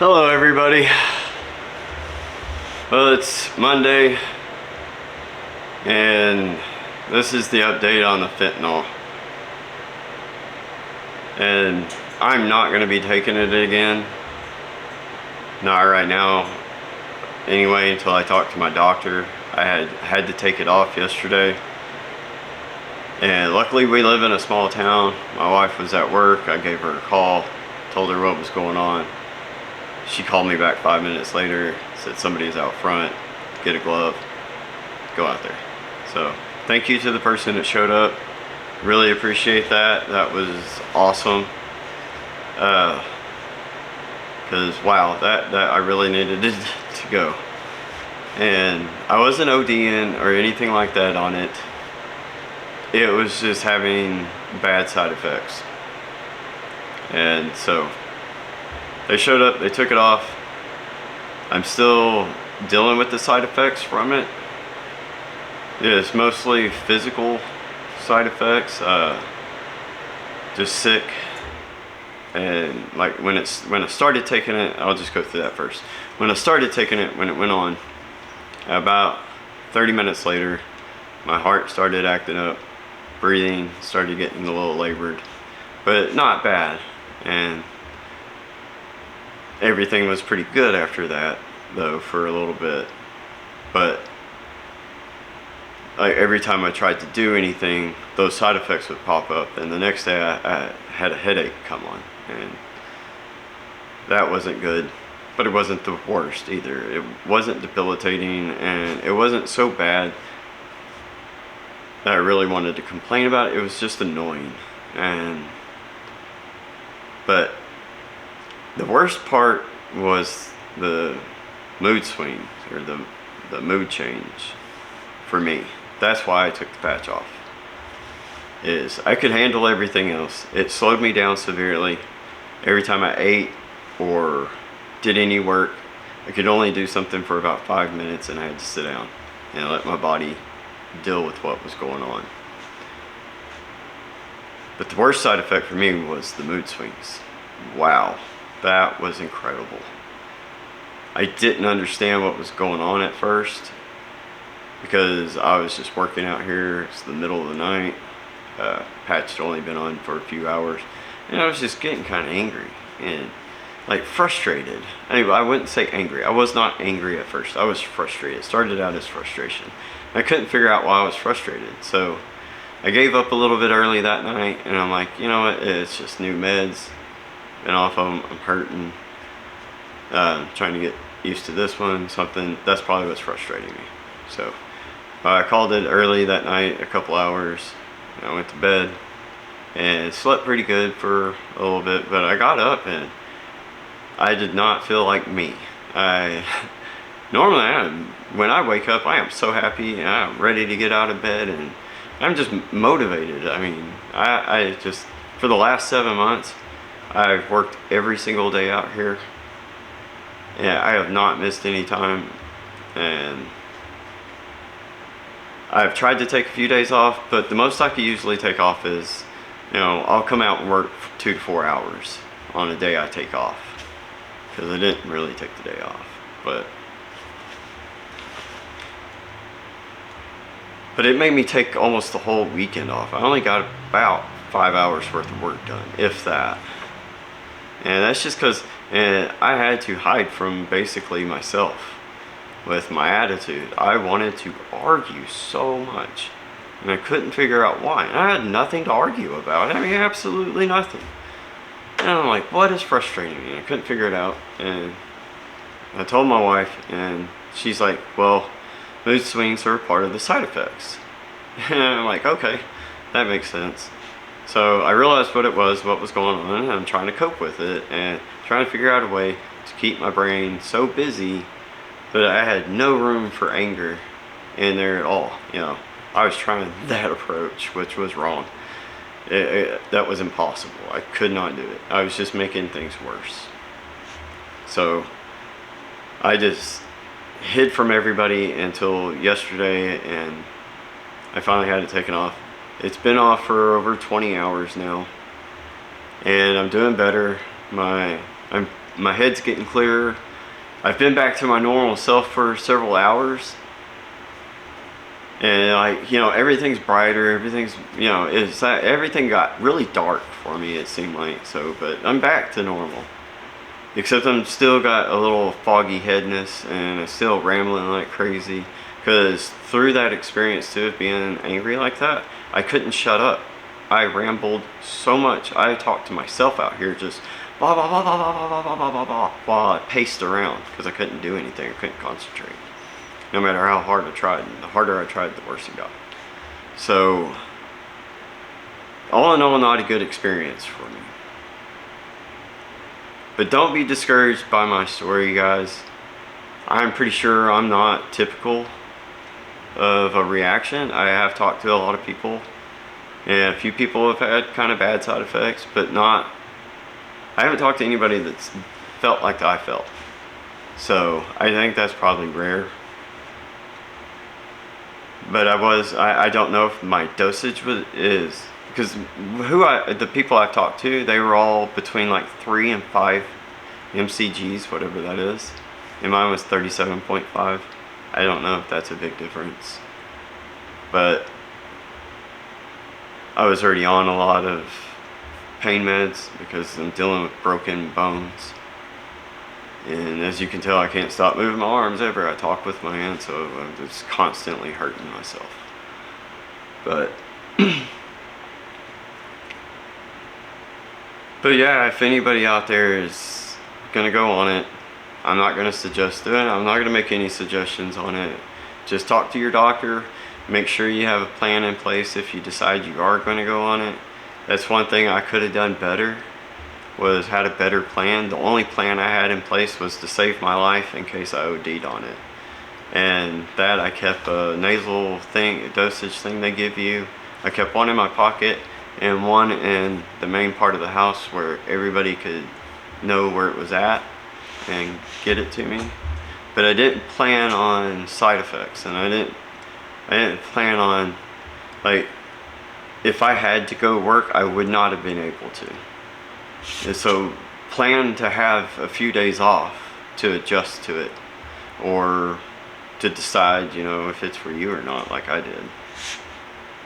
Hello everybody. Well, it's Monday and this is the update on the fentanyl. And I'm not going to be taking it again. Not right now. Anyway, until I talk to my doctor. I had to take it off yesterday. And luckily we live in a small town. My wife was at work. I gave her a call, told her what was going on. She called me back 5 minutes later, said somebody's out front, get a glove, go out there. So thank you to the person that showed up. Really appreciate that. That was awesome. Because wow, that I really needed it to go. And I wasn't ODing or anything like that on it. It was just having bad side effects. And so they showed up, they took it off. I'm still dealing with the side effects from it. It's mostly physical side effects, just sick. And like when I started taking it, I'll just go through that first. When I started taking it, when it went on, about 30 minutes later, my heart started acting up, breathing started getting a little labored, but not bad. And everything was pretty good after that, though, for a little bit. But like every time I tried to do anything, those side effects would pop up, and the next day I had a headache come on, and that wasn't good. But it wasn't the worst either. It wasn't debilitating, and it wasn't so bad that I really wanted to complain about it. It was just annoying. But the worst part was the mood swings, or the mood change for me. That's why I took the patch off. Is I could handle everything else. It slowed me down severely. Every time I ate or did any work, I could only do something for about 5 minutes, and I had to sit down and let my body deal with what was going on. But the worst side effect for me was the mood swings. Wow, that was incredible. I didn't understand what was going on at first because I was just working out here. It's the middle of the night. Patch had only been on for a few hours, and I was just getting kind of angry and like frustrated. Anyway, I wouldn't say angry. I was not angry at first. I was frustrated. It started out as frustration. I couldn't figure out why I was frustrated, so I gave up a little bit early that night, and I'm like, you know what, it's just new meds. Been off of them, I'm hurting. Trying to get used to this one, something. That's probably what's frustrating me. So I called it early that night, a couple hours, and I went to bed and slept pretty good for a little bit, but I got up and I did not feel like me. Normally when I wake up, I am so happy and I'm ready to get out of bed, and I'm just motivated. I mean, I just, for the last 7 months, I've worked every single day out here. Yeah, I have not missed any time, and I've tried to take a few days off, but the most I could usually take off is, you know, I'll come out and work 2 to 4 hours on a day I take off, because I didn't really take the day off. But it made me take almost the whole weekend off. I only got about 5 hours worth of work done, if that. And that's just because I had to hide from basically myself with my attitude. I wanted to argue so much, and I couldn't figure out why. And I had nothing to argue about. I mean, absolutely nothing. And I'm like, what is frustrating me? I couldn't figure it out. And I told my wife, and she's like, well, mood swings are part of the side effects. And I'm like, okay, that makes sense. So I realized what it was, what was going on, and I'm trying to cope with it and trying to figure out a way to keep my brain so busy that I had no room for anger in there at all. You know, I was trying that approach, which was wrong. That was impossible. I could not do it. I was just making things worse. So I just hid from everybody until yesterday, and I finally had it taken off. It's been off for over 20 hours now, and I'm doing better. I'm my head's getting clearer. I've been back to my normal self for several hours. And like, you know, everything's brighter, everything's, you know, everything got really dark for me, it seemed like. So, but I'm back to normal. Except I'm still got a little foggy headness, and I'm still rambling like crazy. Because through that experience too, of being angry like that, I couldn't shut up. I rambled so much. I talked to myself out here, just blah blah blah blah blah blah blah blah blah blah, while I paced around because I couldn't do anything. I couldn't concentrate. No matter how hard I tried, and the harder I tried, the worse it got. So, all in all, not a good experience for me. But don't be discouraged by my story, guys. I'm pretty sure I'm not typical of a reaction. I have talked to a lot of people, and a few people have had kind of bad side effects, but not, I haven't talked to anybody that's felt like I felt. So, I think that's probably rare. But I don't know if my dosage is, because the people I've talked to, they were all between like 3 and 5 mcgs, whatever that is. And mine was 37.5. I don't know if that's a big difference. But I was already on a lot of pain meds because I'm dealing with broken bones. And as you can tell, I can't stop moving my arms ever. I talk with my hands, so I'm just constantly hurting myself. But, but yeah, if anybody out there is gonna go on it, I'm not gonna suggest doing it. I'm not gonna make any suggestions on it. Just talk to your doctor. Make sure you have a plan in place if you decide you are gonna go on it. That's one thing I could have done better. Was had a better plan. The only plan I had in place was to save my life in case I OD'd on it. And that I kept a nasal thing, a dosage thing they give you. I kept one in my pocket and one in the main part of the house where everybody could know where it was at and get it to me. But I didn't plan on side effects, and I didn't plan on, like, if I had to go work, I would not have been able to. And so plan to have a few days off to adjust to it, or to decide, you know, if it's for you or not, like I did.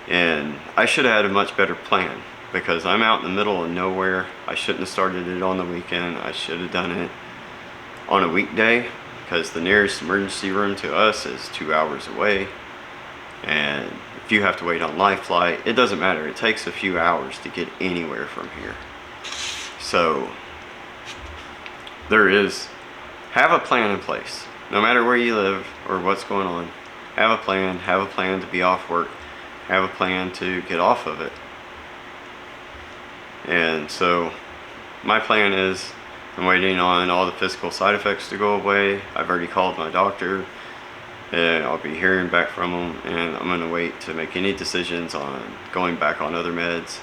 And I should have had a much better plan, because I'm out in the middle of nowhere. I shouldn't have started it on the weekend. I should have done it on a weekday, because the nearest emergency room to us is 2 hours away. And if you have to wait on life flight, it doesn't matter. It takes a few hours to get anywhere from here. So, have a plan in place. No matter where you live or what's going on, have a plan to be off work, have a plan to get off of it. And so, my plan is, I'm waiting on all the physical side effects to go away. I've already called my doctor, and I'll be hearing back from him, and I'm gonna wait to make any decisions on going back on other meds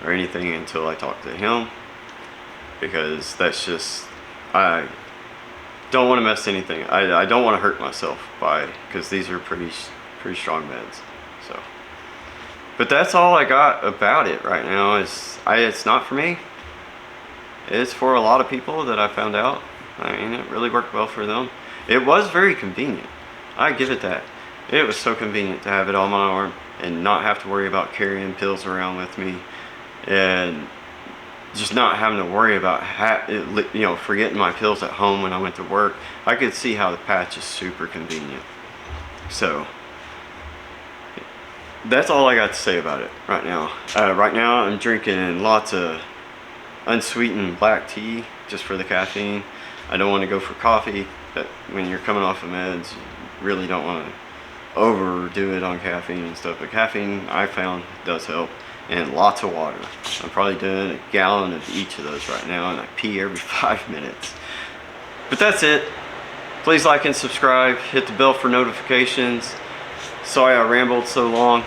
or anything until I talk to him. Because that's just, I don't want to mess anything. I don't want to hurt myself because these are pretty strong meds. So, but that's all I got about it right now. It's not for me. It's for a lot of people that I found out. I mean, it really worked well for them. It was very convenient. I give it that. It was so convenient to have it on my arm and not have to worry about carrying pills around with me, and just not having to worry about forgetting my pills at home when I went to work. I could see how the patch is super convenient. So that's all I got to say about it right now. Right now I'm drinking lots of unsweetened black tea just for the caffeine. I don't want to go for coffee. But when you're coming off of meds, you really don't want to overdo it on caffeine and stuff. But caffeine, I found, does help. And lots of water. I'm probably doing a gallon of each of those right now, and I pee every 5 minutes. But that's it. Please like and subscribe. Hit the bell for notifications. Sorry I rambled so long.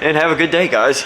And have a good day, guys.